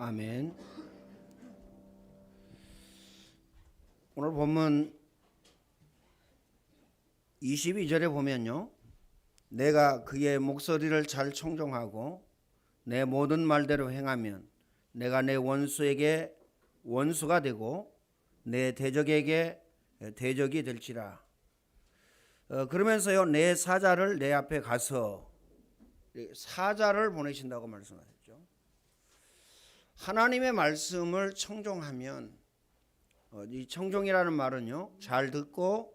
아멘. 오늘 본문 22절에 보면요, 내가 그의 목소리를 잘 청종하고 내 모든 말대로 행하면 내가 내 원수에게 원수가 되고 내 대적에게 대적이 될지라. 그러면서요, 내 사자를 내 앞에 가서, 사자를 보내신다고 말씀하셨죠. 하나님의 말씀을 청종하면, 이 청종이라는 말은요, 잘 듣고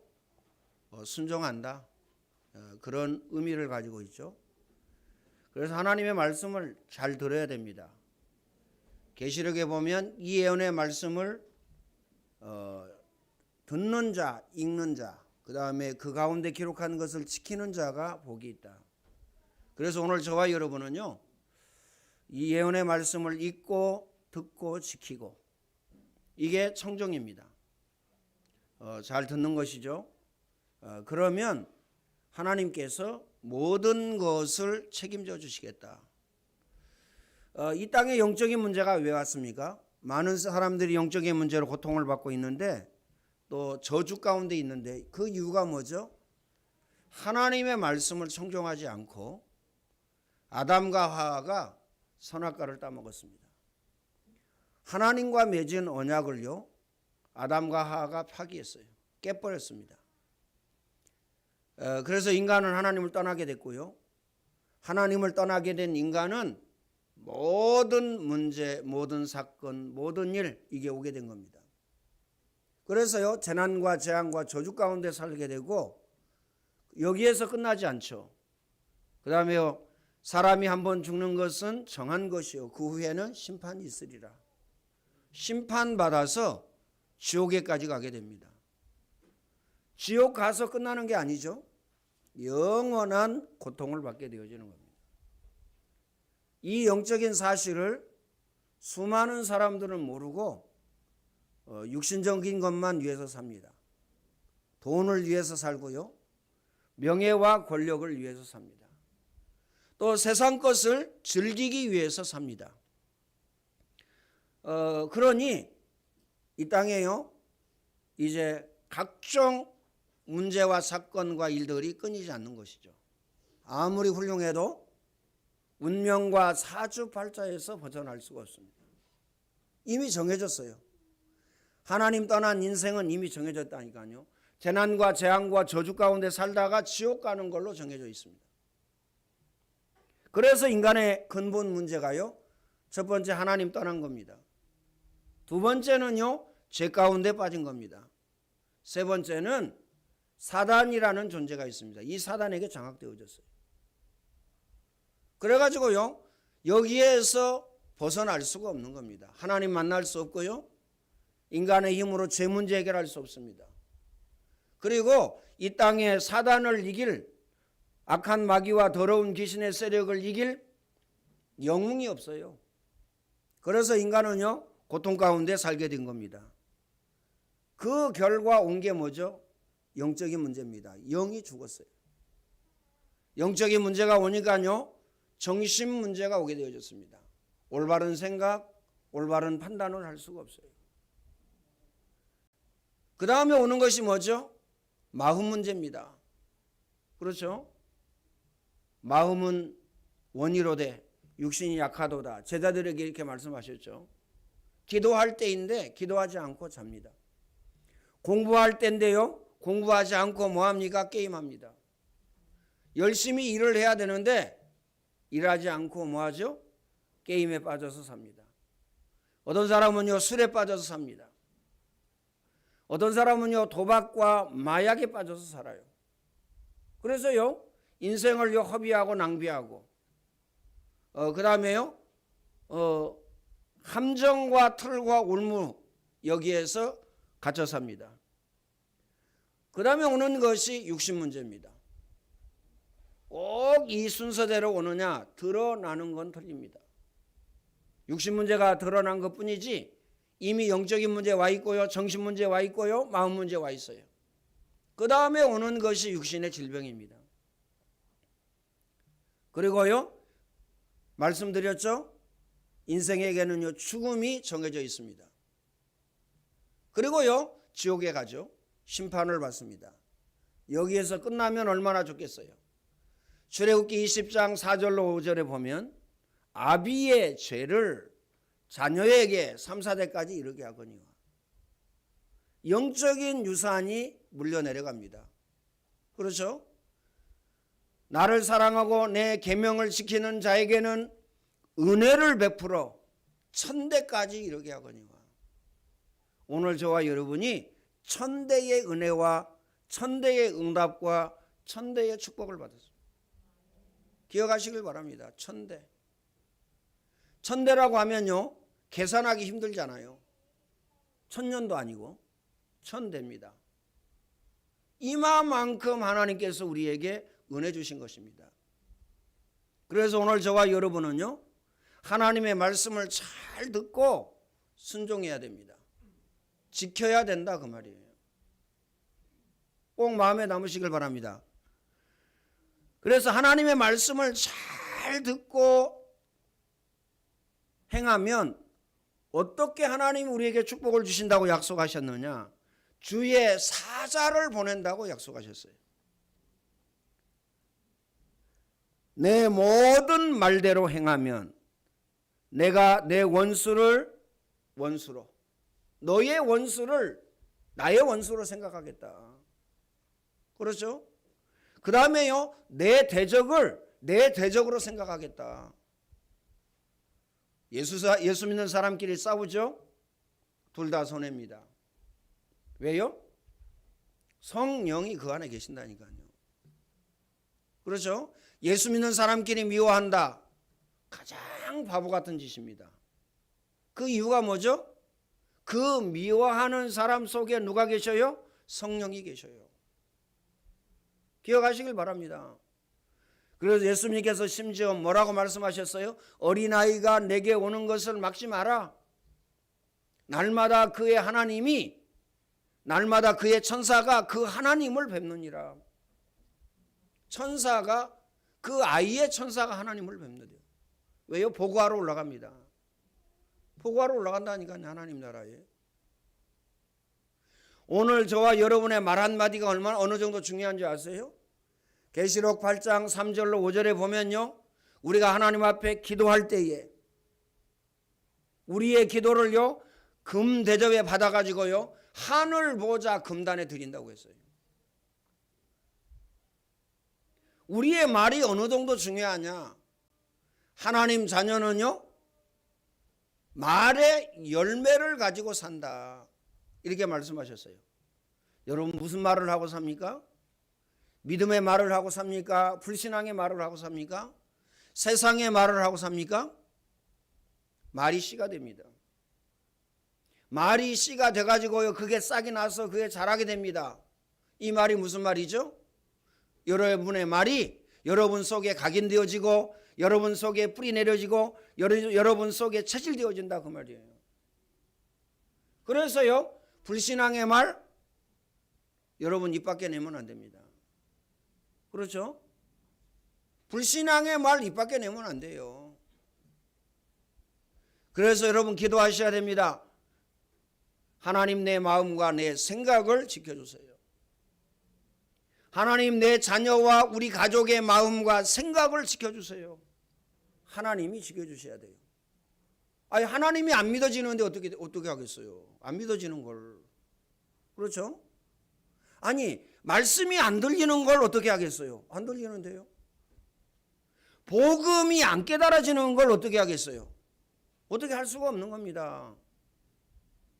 순종한다, 그런 의미를 가지고 있죠. 그래서 하나님의 말씀을 잘 들어야 됩니다. 계시록에 보면 이 예언의 말씀을 듣는 자, 읽는 자, 그 다음에 그 가운데 기록한 것을 지키는 자가 복이 있다. 그래서 오늘 저와 여러분은요, 이 예언의 말씀을 읽고 듣고 지키고, 이게 청종입니다. 잘 듣는 것이죠. 그러면 하나님께서 모든 것을 책임져 주시겠다. 이 땅에 영적인 문제가 왜 왔습니까? 많은 사람들이 영적인 문제로 고통을 받고 있는데, 또 저주 가운데 있는데, 그 이유가 뭐죠? 하나님의 말씀을 청종하지 않고 아담과 하와가 선악과를 따먹었습니다. 하나님과 맺은 언약을요, 아담과 하와가 파기했어요. 깨버렸습니다. 그래서 인간은 하나님을 떠나게 됐고요, 하나님을 떠나게 된 인간은 모든 문제, 모든 사건, 모든 일, 이게 오게 된 겁니다. 그래서요, 재난과 재앙과 저주 가운데 살게 되고, 여기에서 끝나지 않죠. 그 다음에요, 사람이 한번 죽는 것은 정한 것이요, 그 후에는 심판이 있으리라. 심판받아서 지옥에까지 가게 됩니다. 지옥 가서 끝나는 게 아니죠. 영원한 고통을 받게 되어지는 겁니다. 이 영적인 사실을 수많은 사람들은 모르고 육신적인 것만 위해서 삽니다. 돈을 위해서 살고요, 명예와 권력을 위해서 삽니다. 또 세상 것을 즐기기 위해서 삽니다. 그러니 이 땅에요, 이제 각종 문제와 사건과 일들이 끊이지 않는 것이죠. 아무리 훌륭해도 운명과 사주팔자에서 벗어날 수가 없습니다. 이미 정해졌어요. 하나님 떠난 인생은 이미 정해졌다니까요. 재난과 재앙과 저주 가운데 살다가 지옥 가는 걸로 정해져 있습니다. 그래서 인간의 근본 문제가요, 첫 번째 하나님 떠난 겁니다. 두 번째는요, 죄 가운데 빠진 겁니다. 세 번째는 사단이라는 존재가 있습니다. 이 사단에게 장악되어졌어요. 그래가지고요, 여기에서 벗어날 수가 없는 겁니다. 하나님 만날 수 없고요, 인간의 힘으로 죄 문제 해결할 수 없습니다. 그리고 이 땅에 사단을 이길, 악한 마귀와 더러운 귀신의 세력을 이길 영웅이 없어요. 그래서 인간은요, 고통 가운데 살게 된 겁니다. 그 결과 온 게 뭐죠? 영적인 문제입니다. 영이 죽었어요. 영적인 문제가 오니까요, 정신 문제가 오게 되어졌습니다. 올바른 생각, 올바른 판단을 할 수가 없어요. 그 다음에 오는 것이 뭐죠? 마음 문제입니다. 그렇죠? 마음은 원이로되 육신이 약하도다. 제자들에게 이렇게 말씀하셨죠. 기도할 때인데 기도하지 않고 잡니다. 공부할 때인데요, 공부하지 않고 뭐합니까? 게임합니다. 열심히 일을 해야 되는데 일하지 않고 뭐하죠? 게임에 빠져서 삽니다. 어떤 사람은요, 술에 빠져서 삽니다. 어떤 사람은요, 도박과 마약에 빠져서 살아요. 그래서요, 인생을요, 허비하고 낭비하고, 그 다음에요, 함정과 틀과 올무, 여기에서 갇혀 삽니다. 그 다음에 오는 것이 육신 문제입니다. 꼭 이 순서대로 오느냐? 드러나는 건 틀립니다. 육신 문제가 드러난 것 뿐이지, 이미 영적인 문제 와 있고요, 정신 문제 와 있고요, 마음 문제 와 있어요. 그 다음에 오는 것이 육신의 질병입니다. 그리고요, 말씀드렸죠? 인생에게는요 죽음이 정해져 있습니다. 그리고요 지옥에 가죠. 심판을 받습니다. 여기에서 끝나면 얼마나 좋겠어요. 출애굽기 20장 4절로 5절에 보면 아비의 죄를 자녀에게 3, 4대까지 이르게 하거니와 영적인 유산이 물려 내려갑니다. 그렇죠? 나를 사랑하고 내 계명을 지키는 자에게는 은혜를 베풀어 1000대까지 이르게 하거니와 오늘 저와 여러분이 1000대의 은혜와 1000대의 응답과 1000대의 축복을 받았습니다. 기억하시길 바랍니다. 1000대. 1000대라고 하면요 계산하기 힘들잖아요. 1000년도 아니고 1000대입니다. 이마만큼 하나님께서 우리에게 은혜 주신 것입니다. 그래서 오늘 저와 여러분은요 하나님의 말씀을 잘 듣고 순종해야 됩니다. 지켜야 된다 그 말이에요. 꼭 마음에 남으시길 바랍니다. 그래서 하나님의 말씀을 잘 듣고 행하면 어떻게 하나님이 우리에게 축복을 주신다고 약속하셨느냐? 주의 사자를 보낸다고 약속하셨어요. 내 모든 말대로 행하면 내가 내 원수를 원수로 너의 원수를 나의 원수로 생각하겠다. 그렇죠? 그 다음에요 내 대적을 내 대적으로 생각하겠다. 예수 믿는 사람끼리 싸우죠? 둘 다 손해입니다. 왜요? 성령이 그 안에 계신다니까요. 그렇죠? 예수 믿는 사람끼리 미워한다. 가장 바보 같은 짓입니다. 그 이유가 뭐죠? 그 미워하는 사람 속에 누가 계셔요? 성령이 계셔요. 기억하시길 바랍니다. 그래서 예수님께서 심지어 뭐라고 말씀하셨어요? 어린아이가 내게 오는 것을 막지 마라. 날마다 그의 하나님이 날마다 그의 천사가 그 하나님을 뵙느니라. 천사가 그 아이의 천사가 하나님을 뵙는데요. 왜요? 보고하러 올라갑니다. 보고하러 올라간다니까요. 하나님 나라에. 오늘 저와 여러분의 말 한마디가 어느 정도 중요한지 아세요? 계시록 8장 3절로 5절에 보면요. 우리가 하나님 앞에 기도할 때에 우리의 기도를요. 금 대접에 받아가지고요. 하늘 보좌 금단에 드린다고 했어요. 우리의 말이 어느 정도 중요하냐? 하나님 자녀는요. 말의 열매를 가지고 산다. 이렇게 말씀하셨어요. 여러분 무슨 말을 하고 삽니까? 믿음의 말을 하고 삽니까? 불신앙의 말을 하고 삽니까? 세상의 말을 하고 삽니까? 말이 씨가 됩니다. 말이 씨가 돼가지고요. 그게 싹이 나서 그게 자라게 됩니다. 이 말이 무슨 말이죠? 여러분의 말이 여러분 속에 각인되어지고 여러분 속에 뿌리 내려지고 여러분 속에 체질되어진다 그 말이에요. 그래서요. 불신앙의 말 여러분 입 밖에 내면 안 됩니다. 그렇죠? 불신앙의 말 입 밖에 내면 안 돼요. 그래서 여러분 기도하셔야 됩니다. 하나님 내 마음과 내 생각을 지켜주세요. 하나님 내 자녀와 우리 가족의 마음과 생각을 지켜주세요. 하나님이 지켜주셔야 돼요. 아니 하나님이 안 믿어지는데 어떻게 하겠어요? 안 믿어지는 걸. 그렇죠? 아니 말씀이 안 들리는 걸 어떻게 하겠어요? 안 들리는데요. 복음이 안 깨달아지는 걸 어떻게 하겠어요? 어떻게 할 수가 없는 겁니다.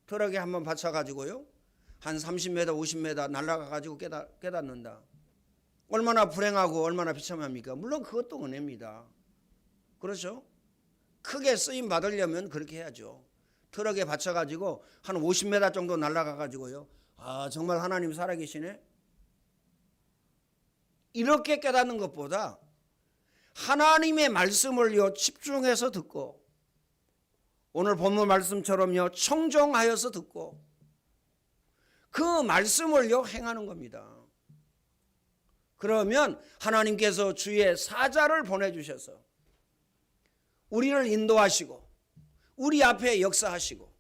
트럭에 한번 받쳐가지고요. 한 30m, 50m 날아가가지고 깨닫는다. 얼마나 불행하고 얼마나 비참합니까? 물론 그것도 은혜입니다. 그렇죠? 크게 쓰임 받으려면 그렇게 해야죠. 트럭에 받쳐가지고 한 50m 정도 날아가가지고요. 아 정말 하나님 살아계시네. 이렇게 깨닫는 것보다 하나님의 말씀을요 집중해서 듣고 오늘 본문 말씀처럼요 청정하여서 듣고 그 말씀을요 행하는 겁니다. 그러면 하나님께서 주의 사자를 보내주셔서 우리를 인도하시고 우리 앞에 역사하시고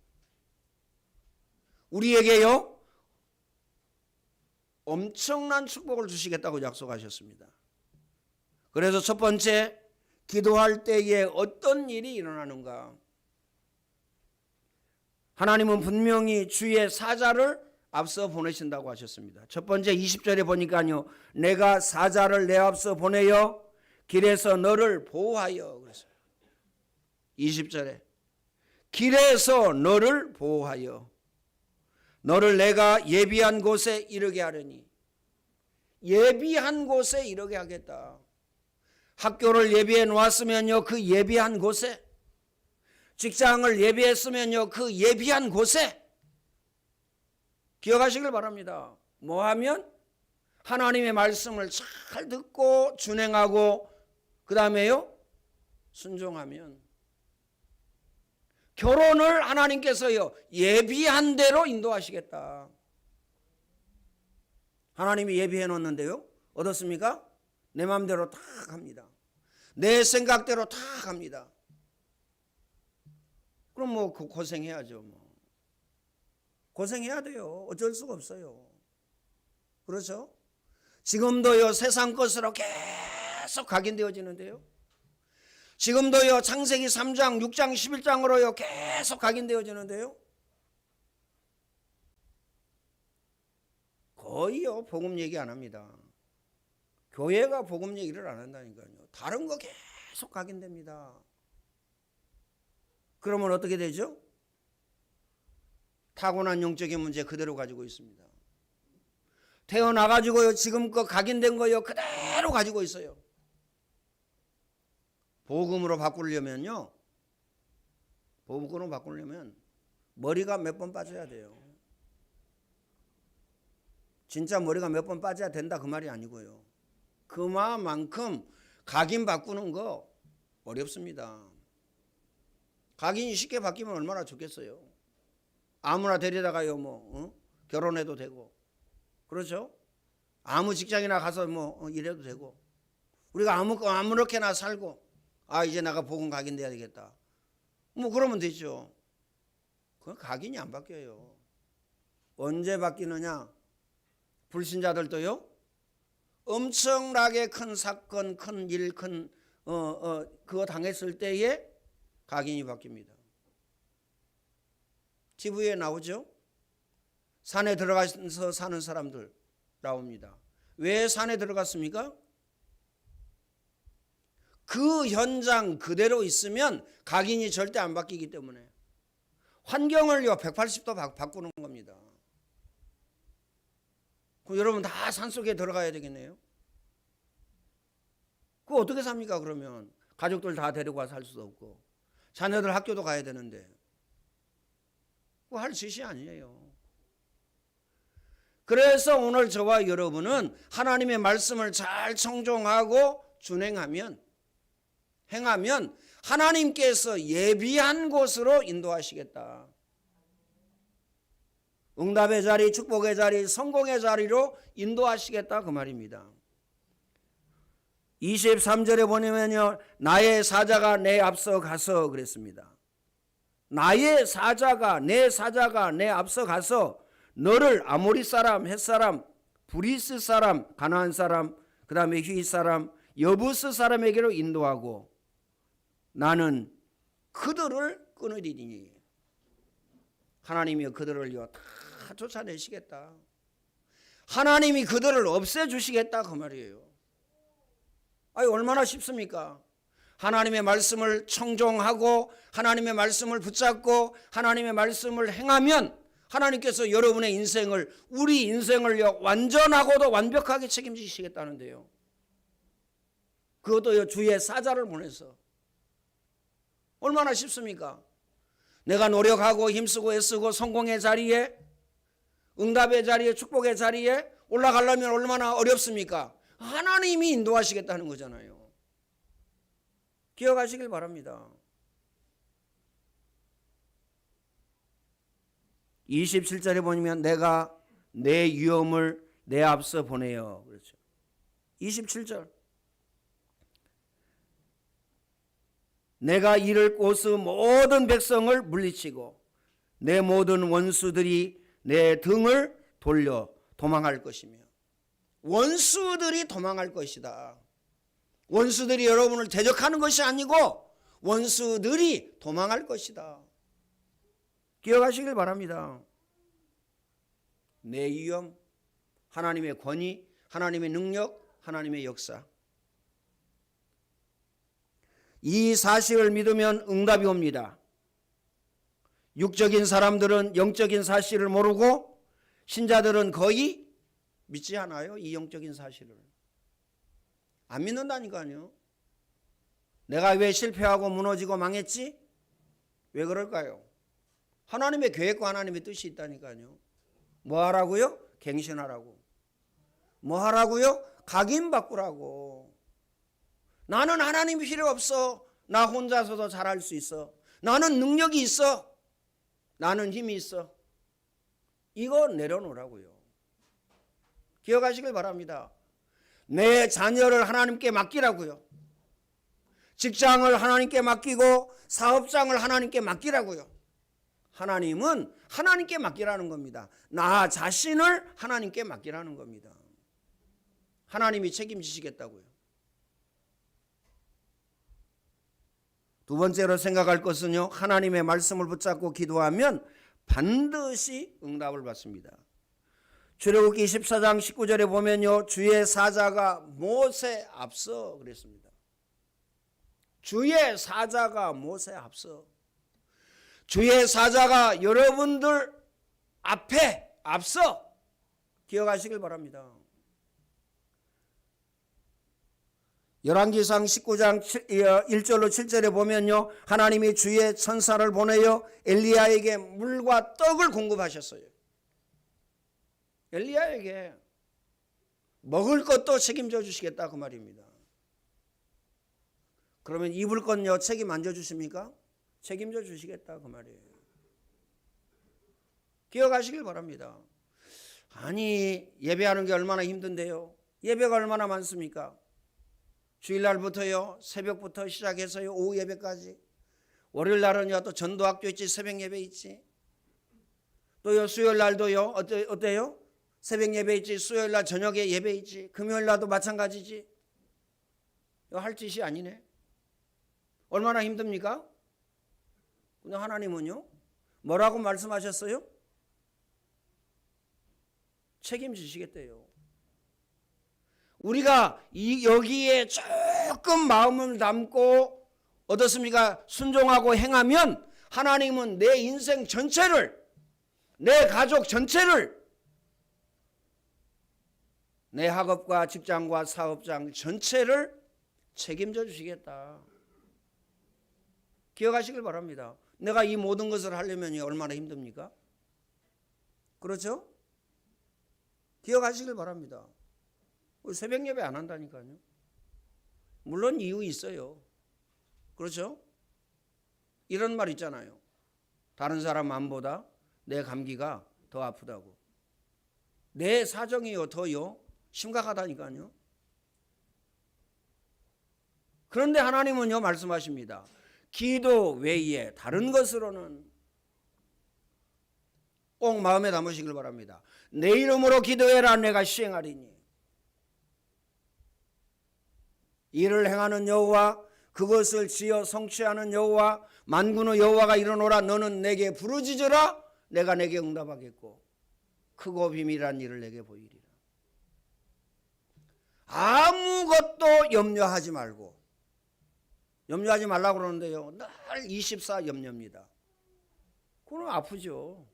우리에게요 엄청난 축복을 주시겠다고 약속하셨습니다. 그래서 첫 번째, 기도할 때에 어떤 일이 일어나는가? 하나님은 분명히 주의 사자를 앞서 보내신다고 하셨습니다. 첫 번째 20절에 보니까요, 내가 사자를 내 앞서 보내어 길에서 너를 보호하여 그랬어요. 20절에 길에서 너를 보호하여 너를 내가 예비한 곳에 이르게 하려니, 예비한 곳에 이르게 하겠다. 학교를 예비해 놓았으면요 그 예비한 곳에, 직장을 예비했으면요 그 예비한 곳에, 기억하시길 바랍니다. 뭐 하면? 하나님의 말씀을 잘 듣고 준행하고 그 다음에요 순종하면, 결혼을 하나님께서요 예비한 대로 인도하시겠다. 하나님이 예비해 놓았는데요 어떻습니까? 내 마음대로 다 갑니다. 내 생각대로 다 갑니다. 그럼 뭐 고생해야죠. 뭐 고생해야 돼요. 어쩔 수가 없어요. 그렇죠? 지금도요 세상 것으로 계속 각인되어지는데요, 지금도요 창세기 3장 6장 11장으로요 계속 각인되어지는데요, 거의요 복음 얘기 안 합니다. 교회가 복음 얘기를 안 한다니까요. 다른 거 계속 각인됩니다. 그러면 어떻게 되죠? 타고난 영적인 문제 그대로 가지고 있습니다. 태어나가지고요 지금껏 각인된 거요 그대로 가지고 있어요. 복음으로 바꾸려면요, 복음으로 바꾸려면 머리가 몇 번 빠져야 돼요. 진짜 머리가 몇 번 빠져야 된다 그 말이 아니고요, 그만큼 각인 바꾸는 거 어렵습니다. 각인이 쉽게 바뀌면 얼마나 좋겠어요. 아무나 데려다가요 결혼해도 되고, 그렇죠? 아무 직장이나 가서 일해도 되고, 우리가 아무렇게나 살고, 이제 내가 복음 각인돼야 되겠다 그러면 되죠. 그건 각인이 안 바뀌어요. 언제 바뀌느냐? 불신자들도요 엄청나게 큰 사건, 큰 일, 그거 당했을 때에 각인이 바뀝니다. TV에 나오죠? 산에 들어가서 사는 사람들 나옵니다. 왜 산에 들어갔습니까? 그 현장 그대로 있으면 각인이 절대 안 바뀌기 때문에 환경을요 180도 바꾸는 겁니다. 그럼 여러분 다 산속에 들어가야 되겠네요. 그거 어떻게 삽니까? 그러면 가족들 다 데리고 와 살 수도 없고, 자녀들 학교도 가야 되는데, 그거 할 짓이 아니에요. 그래서 오늘 저와 여러분은 하나님의 말씀을 잘 청종하고 준행하면, 행하면 하나님께서 예비한 곳으로 인도하시겠다. 응답의 자리, 축복의 자리, 성공의 자리로 인도하시겠다 그 말입니다. 23절에 보면요, 나의 사자가 내 앞서 가서 그랬습니다. 나의 사자가, 내 사자가 내 앞서 가서 너를 아모리 사람, 헷 사람, 브리스 사람, 가나안 사람, 그 다음에 휘 사람, 여부스 사람에게로 인도하고 나는 그들을 끊으리니. 하나님이 그들을요 다 쫓아내시겠다. 하나님이 그들을 없애주시겠다 그 말이에요. 얼마나 쉽습니까? 하나님의 말씀을 청종하고 하나님의 말씀을 붙잡고 하나님의 말씀을 행하면 하나님께서 여러분의 인생을, 우리 인생을요 완전하고도 완벽하게 책임지시겠다는데요. 그것도요 주의 사자를 보내서. 얼마나 쉽습니까? 내가 노력하고 힘쓰고 애쓰고 성공의 자리에, 응답의 자리에, 축복의 자리에 올라가려면 얼마나 어렵습니까? 하나님이 인도하시겠다는 거잖아요. 기억하시길 바랍니다. 27절에 보면 내가 내 위엄을 내 앞서 보내요. 그렇죠. 27절. 내가 이를 꽂은 모든 백성을 물리치고 내 모든 원수들이 내 등을 돌려 도망할 것이며. 원수들이 도망할 것이다. 원수들이 여러분을 대적하는 것이 아니고 원수들이 도망할 것이다. 기억하시길 바랍니다. 내 위엄, 하나님의 권위, 하나님의 능력, 하나님의 역사. 이 사실을 믿으면 응답이 옵니다. 육적인 사람들은 영적인 사실을 모르고 신자들은 거의 믿지 않아요. 이 영적인 사실을. 안 믿는다니까요. 내가 왜 실패하고 무너지고 망했지? 왜 그럴까요? 하나님의 계획과 하나님의 뜻이 있다니까요. 뭐 하라고요? 갱신하라고. 뭐 하라고요? 각인 바꾸라고. 나는 하나님이 필요 없어. 나 혼자서도 잘할 수 있어. 나는 능력이 있어. 나는 힘이 있어. 이거 내려놓으라고요. 기억하시길 바랍니다. 내 자녀를 하나님께 맡기라고요. 직장을 하나님께 맡기고 사업장을 하나님께 맡기라고요. 하나님은 하나님께 맡기라는 겁니다. 나 자신을 하나님께 맡기라는 겁니다. 하나님이 책임지시겠다고요. 두 번째로 생각할 것은요, 하나님의 말씀을 붙잡고 기도하면 반드시 응답을 받습니다. 출애굽기 14장 19절에 보면요, 주의 사자가 모세 앞서 그랬습니다. 주의 사자가 모세 앞서. 주의 사자가 여러분들 앞에 앞서. 기억하시길 바랍니다. 열왕기상 19장 1절로 7절에 보면요, 하나님이 주의 천사를 보내어 엘리야에게 물과 떡을 공급하셨어요. 엘리야에게 먹을 것도 책임져 주시겠다 그 말입니다. 그러면 입을 건요 책임 안 져 주십니까? 책임져 주시겠다 그 말이에요. 기억하시길 바랍니다. 아니, 예배하는 게 얼마나 힘든데요. 예배가 얼마나 많습니까? 주일날부터요, 새벽부터 시작해서요, 오후 예배까지. 월요일날은요, 또 전도학교 있지, 새벽 예배 있지. 또요, 수요일날도요, 어때요? 새벽 예배 있지, 수요일날 저녁에 예배 있지, 금요일날도 마찬가지지. 이거 할 짓이 아니네. 얼마나 힘듭니까? 근데 하나님은요, 뭐라고 말씀하셨어요? 책임지시겠대요. 우리가 여기에 조금 마음을 담고 어떻습니까? 순종하고 행하면 하나님은 내 인생 전체를, 내 가족 전체를, 내 학업과 직장과 사업장 전체를 책임져 주시겠다. 기억하시길 바랍니다. 내가 이 모든 것을 하려면 얼마나 힘듭니까? 그렇죠? 기억하시길 바랍니다. 새벽 예배 안 한다니까요. 물론 이유 있어요. 그렇죠? 이런 말 있잖아요. 다른 사람 마음보다 내 감기가 더 아프다고. 내 사정이요 더요 심각하다니까요. 그런데 하나님은요 말씀하십니다. 기도 외에 다른 것으로는 꼭 마음에 담으시길 바랍니다. 내 이름으로 기도해라 내가 시행하리니. 이를 행하는 여호와, 그것을 지어 성취하는 여호와, 만군의 여호와가 이르노라. 너는 내게 부르짖으라 내가 내게 응답하겠고 크고 비밀한 일을 내게 보이리라. 아무것도 염려하지 말고. 염려하지 말라고 그러는데요, 늘 24 염려입니다. 그럼 아프죠.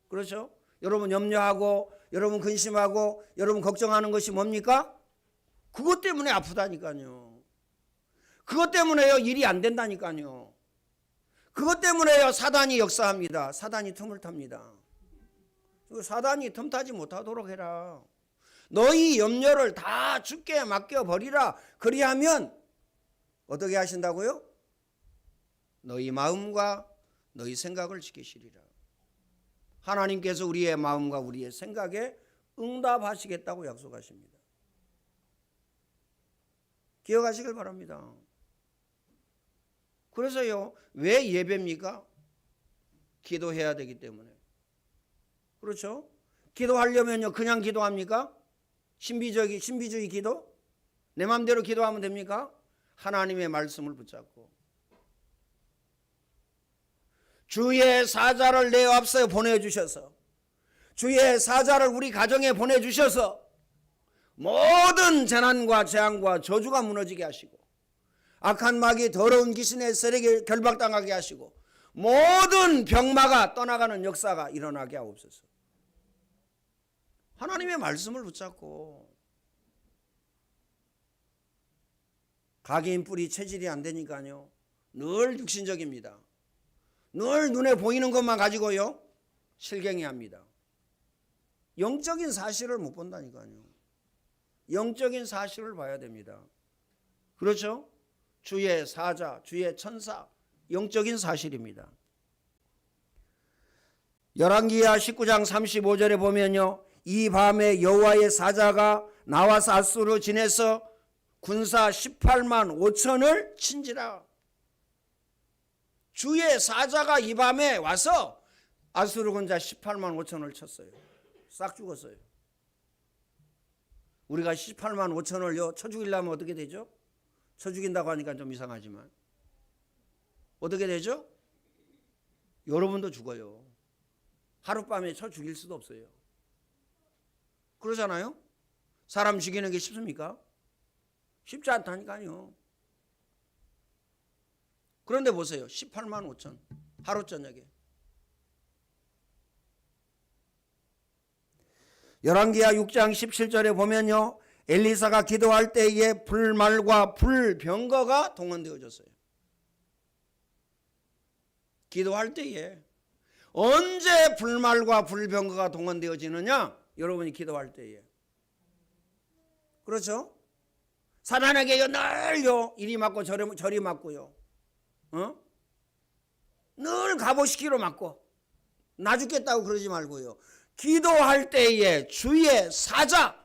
그렇죠? 여러분 염려하고 여러분 근심하고 여러분 걱정하는 것이 뭡니까? 그것 때문에 아프다니까요. 그것 때문에요 일이 안 된다니까요. 그것 때문에요 사단이 역사합니다. 사단이 틈을 탑니다. 사단이 틈타지 못하도록 해라. 너희 염려를 다 주께 맡겨버리라. 그리하면 어떻게 하신다고요? 너희 마음과 너희 생각을 지키시리라. 하나님께서 우리의 마음과 우리의 생각에 응답하시겠다고 약속하십니다. 기억하시길 바랍니다. 그래서요, 왜 예배입니까? 기도해야 되기 때문에. 그렇죠? 기도하려면요, 그냥 기도합니까? 신비주의 기도? 내 마음대로 기도하면 됩니까? 하나님의 말씀을 붙잡고 주의 사자를 내 앞서 보내주셔서, 주의 사자를 우리 가정에 보내주셔서 모든 재난과 재앙과 저주가 무너지게 하시고, 악한 마귀 더러운 귀신의 세력에 결박당하게 하시고, 모든 병마가 떠나가는 역사가 일어나게 하옵소서. 하나님의 말씀을 붙잡고, 각인 뿌리 체질이 안 되니까요, 늘 육신적입니다. 늘 눈에 보이는 것만 가지고요, 실갱이합니다. 영적인 사실을 못 본다니까요. 영적인 사실을 봐야 됩니다. 그렇죠? 주의 사자, 주의 천사, 영적인 사실입니다. 열왕기하 19장 35절에 보면요, 이 밤에 여호와의 사자가 나와서 앗수르 진에서 군사 18만 5천을 친지라. 주의 사자가 이 밤에 와서 앗수르 군사 18만 5천을 쳤어요. 싹 죽었어요. 우리가 18만 5천을요 쳐 죽이려면 어떻게 되죠? 쳐 죽인다고 하니까 좀 이상하지만 어떻게 되죠? 여러분도 죽어요. 하룻밤에 쳐 죽일 수도 없어요. 그러잖아요? 사람 죽이는 게 쉽습니까? 쉽지 않다니까요. 그런데 보세요. 18만 5천 하루 저녁에. 열왕기하 6장 17절에 보면요, 엘리사가 기도할 때에 불말과 불병거가 동원되어졌어요. 기도할 때에. 언제 불말과 불병거가 동원되어지느냐? 여러분이 기도할 때에. 그렇죠? 사단에게 늘요 이리 맞고 저리 맞고요, 늘 갑오시키로 맞고 나 죽겠다고 그러지 말고요, 기도할 때에 주의 사자,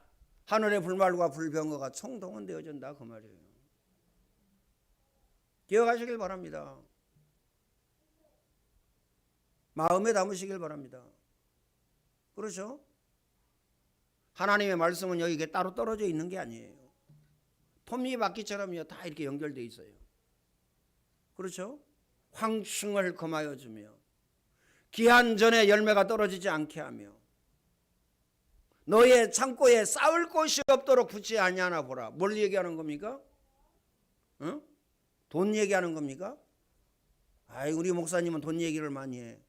하늘의 불말과 불병거가 총동원되어진다 그 말이에요. 기억하시길 바랍니다. 마음에 담으시길 바랍니다. 그렇죠? 하나님의 말씀은 여기 따로 떨어져 있는 게 아니에요. 톱니바퀴처럼요 다 이렇게 연결되어 있어요. 그렇죠? 황충을 금하여 주며 기한 전에 열매가 떨어지지 않게 하며 너의 창고에 쌓을 곳이 없도록 굳이 아니하나 보라. 뭘 얘기하는 겁니까? 돈 얘기하는 겁니까? 아이, 우리 목사님은 돈 얘기를 많이 해.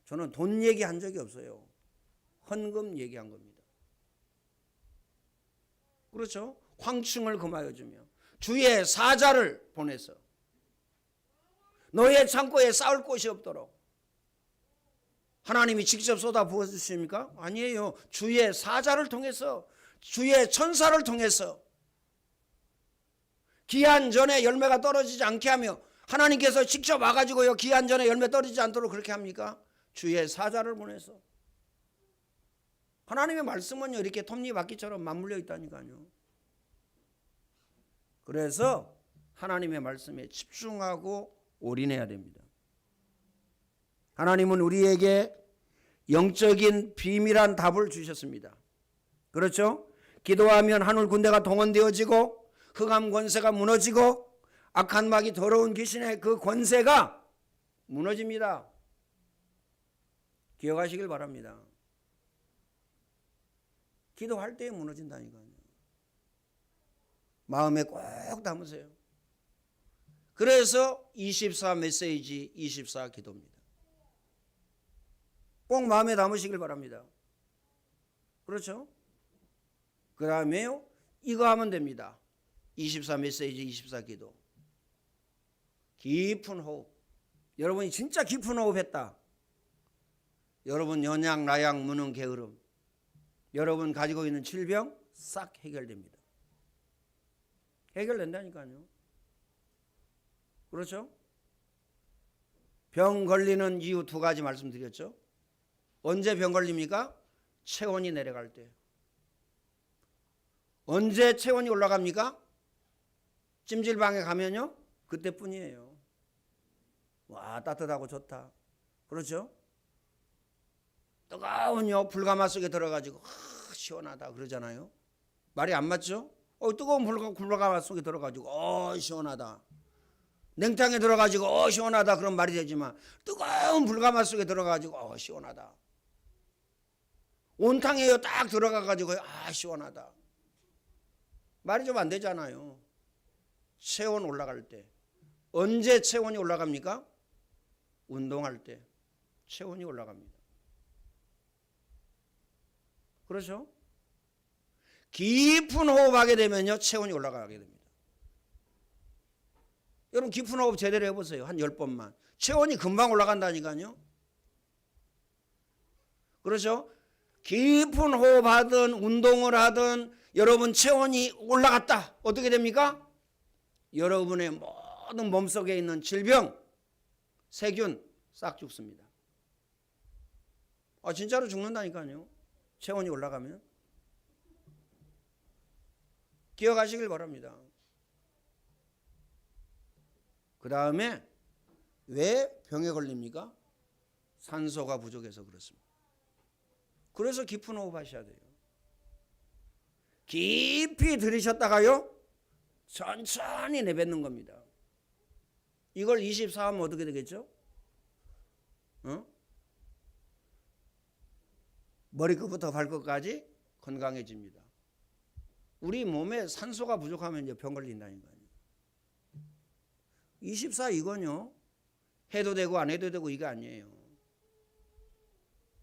저는 돈 얘기한 적이 없어요. 헌금 얘기한 겁니다. 그렇죠? 황충을 금하여 주며 주의 사자를 보내서 너의 창고에 쌓을 곳이 없도록. 하나님이 직접 쏟아 부어주십니까? 아니에요. 주의 사자를 통해서, 주의 천사를 통해서 기한 전에 열매가 떨어지지 않게 하며, 하나님께서 직접 와가지고요 기한 전에 열매 떨어지지 않도록 그렇게 합니까? 주의 사자를 보내서. 하나님의 말씀은요 이렇게 톱니바퀴처럼 맞물려 있다니까요. 그래서 하나님의 말씀에 집중하고 올인해야 됩니다. 하나님은 우리에게 영적인 비밀한 답을 주셨습니다. 그렇죠? 기도하면 하늘 군대가 동원되어지고 흑암 권세가 무너지고 악한 마귀 더러운 귀신의 그 권세가 무너집니다. 기억하시길 바랍니다. 기도할 때 무너진다니까요. 마음에 꼭 담으세요. 그래서 24 메시지 24 기도입니다. 꼭 마음에 담으시길 바랍니다. 그렇죠? 그 다음에요 이거 하면 됩니다. 24 메시지 24 기도. 깊은 호흡. 여러분이 진짜 깊은 호흡 했다. 여러분 연양, 나양, 무능, 게으름, 여러분 가지고 있는 질병 싹 해결됩니다. 해결된다니까요. 그렇죠? 병 걸리는 이유 두 가지 말씀드렸죠. 언제 병 걸립니까? 체온이 내려갈 때. 언제 체온이 올라갑니까? 찜질방에 가면요 그때뿐이에요. 와, 따뜻하고 좋다. 그렇죠? 뜨거운 불가마 속에 들어가지고 시원하다 그러잖아요. 말이 안 맞죠? 뜨거운 불가마 속에 들어가지고 시원하다. 냉탕에 들어가지고 시원하다 그런 말이 되지만 뜨거운 불가마 속에 들어가지고 시원하다. 온탕에 딱 들어가가지고 시원하다. 말이 좀 안 되잖아요. 체온 올라갈 때. 언제 체온이 올라갑니까? 운동할 때 체온이 올라갑니다. 그렇죠? 깊은 호흡하게 되면요 체온이 올라가게 됩니다. 여러분 깊은 호흡 제대로 해보세요. 한 10번만. 체온이 금방 올라간다니까요. 그렇죠? 깊은 호흡하든 운동을 하든 여러분 체온이 올라갔다. 어떻게 됩니까? 여러분의 모든 몸속에 있는 질병, 세균 싹 죽습니다. 진짜로 죽는다니까요. 체온이 올라가면. 기억하시길 바랍니다. 그 다음에 왜 병에 걸립니까? 산소가 부족해서 그렇습니다. 그래서 깊은 호흡 하셔야 돼요. 깊이 들이셨다가요 천천히 내뱉는 겁니다. 이걸 24 하면 어떻게 되겠죠? 머리끝부터 발끝까지 건강해집니다. 우리 몸에 산소가 부족하면 이제 병 걸린다니까요. 24 이건요 해도 되고 안 해도 되고 이게 아니에요.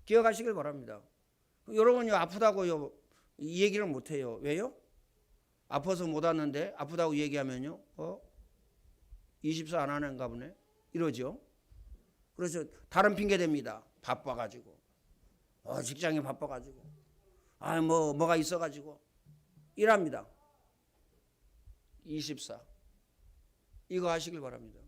기억하시길 바랍니다. 여러분이 아프다고요 이 얘기를 못해요. 왜요? 아파서 못 왔는데 아프다고 얘기하면요 24 안 하는가 보네 이러죠. 그래서 다른 핑계 댑니다. 바빠가지고 직장이 바빠가지고 뭐가 있어가지고 이랍니다. 24 이거 하시길 바랍니다.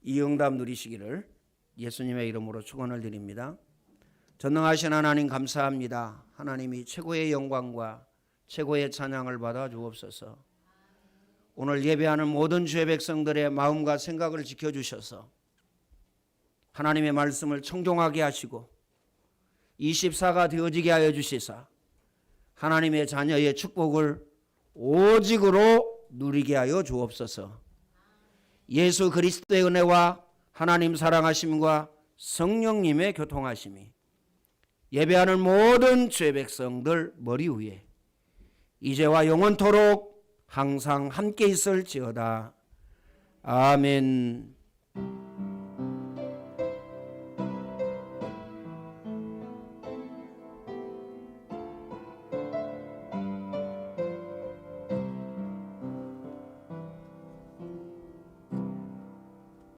이 응답 누리시기를 예수님의 이름으로 축원을 드립니다. 전능하신 하나님 감사합니다. 하나님이 최고의 영광과 최고의 찬양을 받아 주옵소서. 오늘 예배하는 모든 주의 백성들의 마음과 생각을 지켜주셔서 하나님의 말씀을 청종하게 하시고 24가 되어지게 하여 주시사 하나님의 자녀의 축복을 오직으로 누리게 하여 주옵소서. 예수 그리스도의 은혜와 하나님 사랑하심과 성령님의 교통하심이 예배하는 모든 주의 백성들 머리 위에 이제와 영원토록 항상 함께 있을지어다. 아멘.